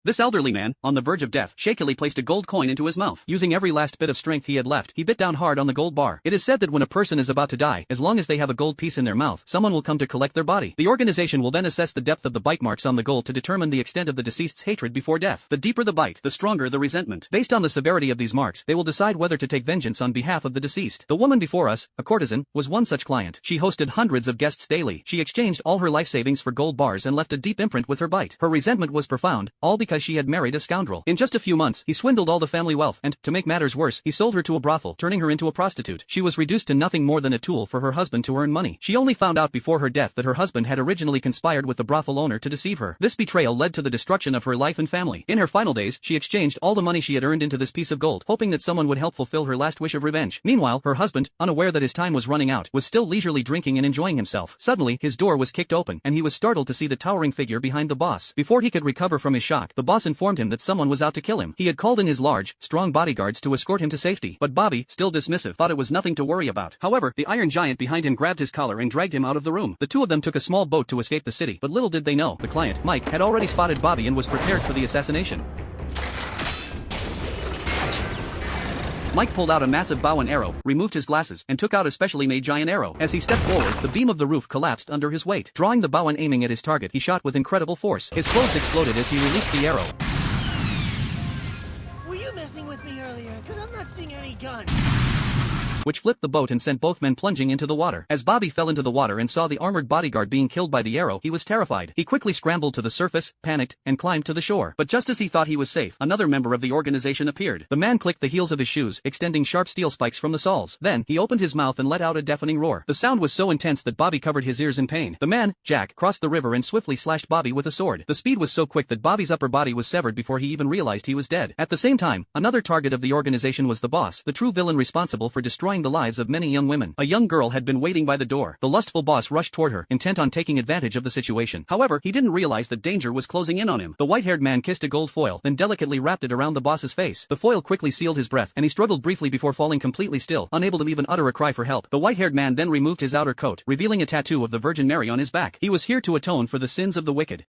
This elderly man, on the verge of death, shakily placed a gold coin into his mouth. Using every last bit of strength he had left, he bit down hard on the gold bar. It is said that when a person is about to die, as long as they have a gold piece in their mouth, someone will come to collect their body. The organization will then assess the depth of the bite marks on the gold to determine the extent of the deceased's hatred before death. The deeper the bite, the stronger the resentment. Based on the severity of these marks, they will decide whether to take vengeance on behalf of the deceased. The woman before us, a courtesan, was one such client. She hosted hundreds of guests daily. She exchanged all her life savings for gold bars and left a deep imprint with her bite. Her resentment was profound, all because she had married a scoundrel. In just a few months, he swindled all the family wealth and, to make matters worse, he sold her to a brothel, turning her into a prostitute. She was reduced to nothing more than a tool for her husband to earn money. She only found out before her death that her husband had originally conspired with the brothel owner to deceive her. This betrayal led to the destruction of her life and family. In her final days, she exchanged all the money she had earned into this piece of gold, hoping that someone would help fulfill her last wish of revenge. Meanwhile, her husband, unaware that his time was running out, was still leisurely drinking and enjoying himself. Suddenly, his door was kicked open, and he was startled to see the towering figure behind the boss. Before he could recover from his shock, the boss informed him that someone was out to kill him. He had called in his large, strong bodyguards to escort him to safety, but Bobby, still dismissive, thought it was nothing to worry about. However, the iron giant behind him grabbed his collar and dragged him out of the room. The two of them took a small boat to escape the city, but little did they know, the client, Mike, had already spotted Bobby and was prepared for the assassination. Mike pulled out a massive bow and arrow, removed his glasses, and took out a specially made giant arrow. As he stepped forward, the beam of the roof collapsed under his weight. Drawing the bow and aiming at his target, he shot with incredible force. His clothes exploded as he released the arrow. Were you messing with me earlier? Because I'm not seeing any guns. Which flipped the boat and sent both men plunging into the water. As Bobby fell into the water and saw the armored bodyguard being killed by the arrow, he was terrified. He quickly scrambled to the surface, panicked, and climbed to the shore. But just as he thought he was safe, another member of the organization appeared. The man clicked the heels of his shoes, extending sharp steel spikes from the soles. Then, he opened his mouth and let out a deafening roar. The sound was so intense that Bobby covered his ears in pain. The man, Jack, crossed the river and swiftly slashed Bobby with a sword. The speed was so quick that Bobby's upper body was severed before he even realized he was dead. At the same time, another target of the organization was the boss, the true villain responsible for destroying the lives of many young women. A young girl had been waiting by the door. The lustful boss rushed toward her, intent on taking advantage of the situation. However, he didn't realize that danger was closing in on him. The white-haired man kissed a gold foil, then delicately wrapped it around the boss's face. The foil quickly sealed his breath, and he struggled briefly before falling completely still, unable to even utter a cry for help. The white-haired man then removed his outer coat, revealing a tattoo of the Virgin Mary on his back. He was here to atone for the sins of the wicked.